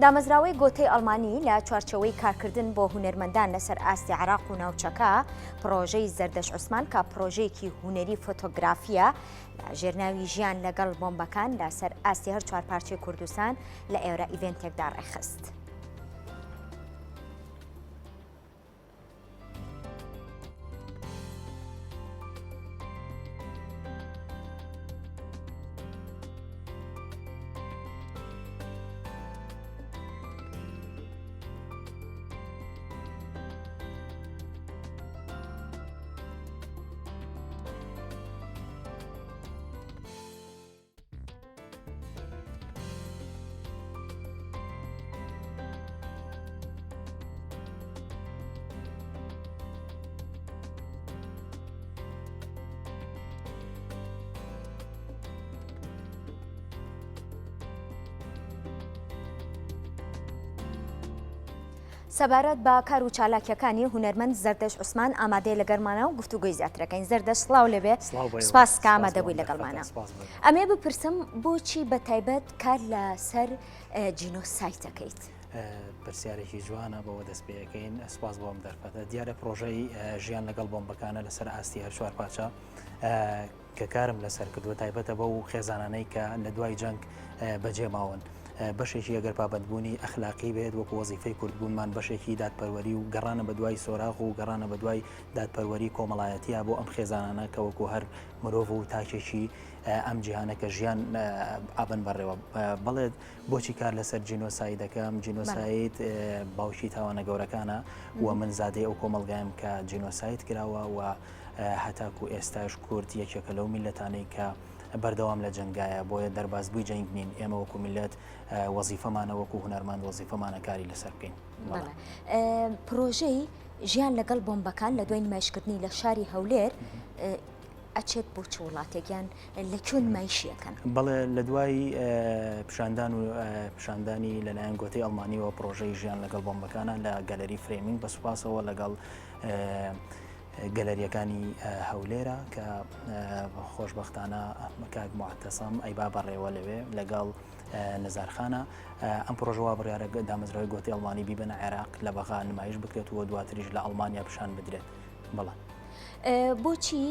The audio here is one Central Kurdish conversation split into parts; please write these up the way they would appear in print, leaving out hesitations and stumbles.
دامەزراوەی گۆتەی ئەڵمانی لە چوارچەوەی کارکردن بۆ هونەرمەندان لەسەر ئاستی عێراق و ناوچەکە پرۆژەی زەردەش عوسمان کە پرۆژەیەکی هونەری فۆتۆگرافیە لە ژێرناوی ژیان لەگەڵ بۆمبەکان لەسەر ئاستی هەر چوار پارچەی کوردستان لە ئێوە ئیڤێنتێکدا ڕێخست. سەبارەت بە کار و چالاکیەکانی هونەرمەند زەردەش عوسمان ئامادەی لەگەڵمانە و گفتوگۆی زیاترەکەین. زەردەش سڵاو لەبێ، سپاس کە ئامادەبووی لەگەڵمانە. ئەمێ بپرسم بۆچی بەتایبەت کار لەسەر جینۆسایتەکەیت؟ پرسیارێکی جوانە بەوە دەست پێەکەین. سپاس بۆم دەرفەتە. دیارە پرۆژەی ژیان لەگەڵ بۆمبەکانە لەسەر ئاستی هەر چوار پارچە کە کارم لەسەر کردووە تایبەتە بەو خێزانانەی کە لە دوای جەنگ بەجێماون. بەشێکی ئەگەر پابەتبوونی ئەخلاقی بێت وەکو وەزیفەی کوردبوونمان بەشێکی دادپەروەری و گەڕانە بە دوای سۆراغ و گەڕانە بە دوای دادپەروەری کۆمەڵایەتیە بۆ ئەم خێزانانە کە وەکو هەر مرۆڤ و تاکێکی ئەم جیهانەکە ژیان ئابن بەڕێوە. بەڵێت بۆچی کار لەسەر جینۆساید دەکەم؟ جینۆساید باوکی تاوانە گەورەکانە و من زادەی ئەو کۆمەلگایم کە جینۆساید کراوە و هەتاکو ئێستاش کورد یەکێکە لەو میلەتانەی کە بەردەوام لە جنگایە بۆیە دەربازبووی جەنگ نین. ئێمە وەکو میلەت وەزیفەمانە وەکو هونەرمەند وەزیفەمانە کاری لەسەر بکەین. پرۆژەی ژیان لەگەڵ بۆمبەکان لە دوای نمایشکردنی لە شاری هەولێر ئەچێت بۆ چ وڵاتێکیان لەکوێ نمایشیەکەن؟ بەڵێ لە دوای پیشاندانی لەلایەن گۆتەی ئەڵمانیەوە پرۆژەی ژیان لەگەڵ بۆمبەکانە لە گەلەری فرێمینگ بە سوپاسەوە لەگەڵ گەلەریەکانی هەولێرە کە خۆشبەختانە کاک موعتەسەم ئەیبا بەڕێوە لەوێ لەگەڵ نزارخانە ئەم پرۆژەوە بڕیارە دامەزراوەی گۆتەی ئەڵمانی بیبنە عێراق لە بەغا نمایش بکرێتەوە دواتریش لە ئەڵمانیا پیشان بدرێت. بەڵێ بۆچی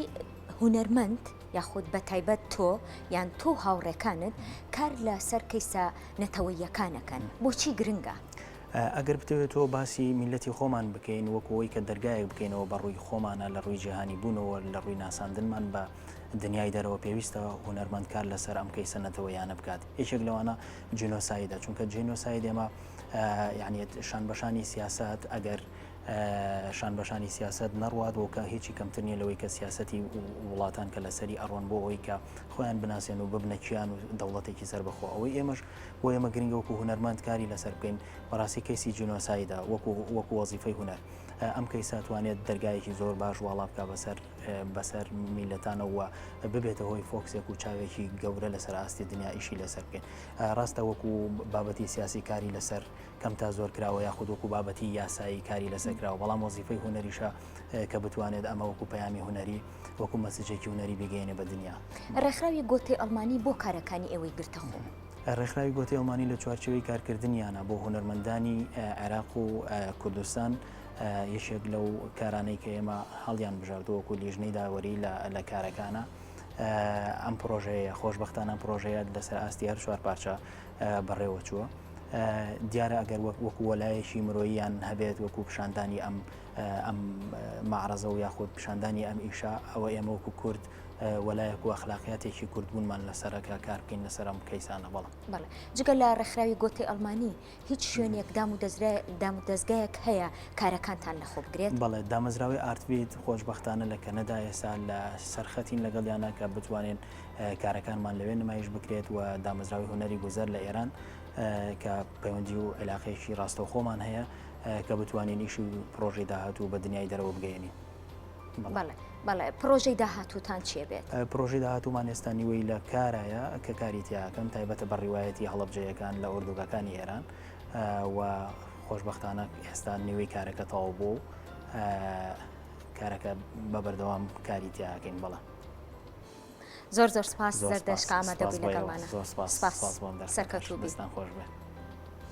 هونەرمەند یاخود بەتایبەت تۆ یان تۆ هاوڕێکانت کار لەسەر کەیسە نەتەوەییەکانەکەن؟ بۆچی گرنگە؟ ئەگەر بتەوێتەوە باسی میلەتی خۆمان بکەین وەکەوەی کە دەرگایەک بکەینەوە بە ڕووی خۆمانە لە ڕووی جیهانی بوونەوە لە ڕووی ناساندنمان بە دنیای دەرەوە پێویستە هونەرمەند کار لەسەر ئەم کەیسە نەتەوەیانە بکات. یەکێک لەوانە جینۆسایدە، چونکە جینۆساید ئێمە یعنی شانبەشانی سیاست ئەگەر شانبەشانی سیاست نەڕواتەوە کە هیچی کەمتر نیە لەوەی کە سیاسەتی وڵاتان کە لەسەری ئەڕۆن بۆ ئەوەی کە خۆیان بناسیێن و ببنەکییان و دەوڵەتێکی سەر بەخۆ. ئەوەی ئێمەش بۆ ئێمە گرنگە وەکو هونەرمەند کاری لەسەر بکەین. بەڕاستی کەیسی جینۆسایدە وەکو وەزیفەی هونەر. ئەم کەیسە توانێت دەرگایەکی زۆر باش واڵا بکە بەسەر میلەتانەوە ببێتە هۆی فۆکسێک و چاوێکی گەورە لەسەر ئاستی دنیا ئیشی لەسەر بکەین. ڕاستە وەکو بابەتی سیاسی کاری لەسەر کەم تا زۆر کراوە یاخود وەکو بابەتی یاسایی کاری لەسەر کراوە، بەڵام وەزیفەی هونەریشە کە بتوانێت ئەمە وەکو پەیامی هونەری وەکو مەسیجێکی هونەری بگەینێ بە دنیا. ڕێکخراوی گۆتەی ئەڵمانی بۆ کارەکانی ئێوەی گرتەخۆ؟ ڕێکخراوی گۆتەی ئەڵمانی لە چوارچێوەی کارکردنیانە بۆ هونەرمەندانی عێراق و کوردستان یەکێک لەو کارانەی کە ئێمە هەڵیان بژاردووەکو لیژنەی داوەری لە کارەکانە ئەم پرۆژەیە. خۆشبەختانە پرۆژەیە لەسەر ئاستی هەر چوار پارچە بەڕێوە چووە. دیارە ئەگەر وەکو وەلایەکی مرۆییان هەبێت وەکو پیشاندانی ئەم معرەزە و یاخود پیشاندانی ئەم ئیشا ئەوە ئێمە وەکو کورد وەلایەک و ئەخلاقیاتێکی کوردبوونمان لەسەرەکە کار بکەین لەسەر ئەم کەیسانە. بەڵێ جگە لە ڕێکخراوی گۆتەی ئەڵمانی هیچ شوێنێک دام و دەستگایەک هەیە کارەکانتان لەخۆ بگرێت؟ بەڵێ دامەزراوەی ئارتبیت خۆشبەختانە لە کەنەدا ئێستا لە سەرخەتین لەگەڵیانە کە بتوانین کارەکانمان لەوێ نمایش بکرێت و دامەزراوی هونەری گوزەر لە ئێران کە پەیوەندی و علاقەیەکی ڕاستەوخۆمان هەیە کە بتوانین ئیش و پرۆژەی داهاتوو بە دنیای دەرەوە بگەێنین. بەڵێ پرۆژەی داهاتووتان چێ بێت؟ پرۆژەی داهاتوومان ئێستا نیوەی لە کارایە کە کاری تیاکەم تایبەتە بە ڕیوایەتی هەڵەبجەیەکان لە ئوردوگەکانی ئێران و خۆشبەختانە ئێستا نیوەی کارەکە تەواو بوو کارەکە بە بەردەوام کاری تیاکەین. بەڵێ زۆر سپاس زەردەش کە ئامادەبووی لەگەڵمانە. زۆر سپاس. سەرکەوتوو بی. خۆش بێت.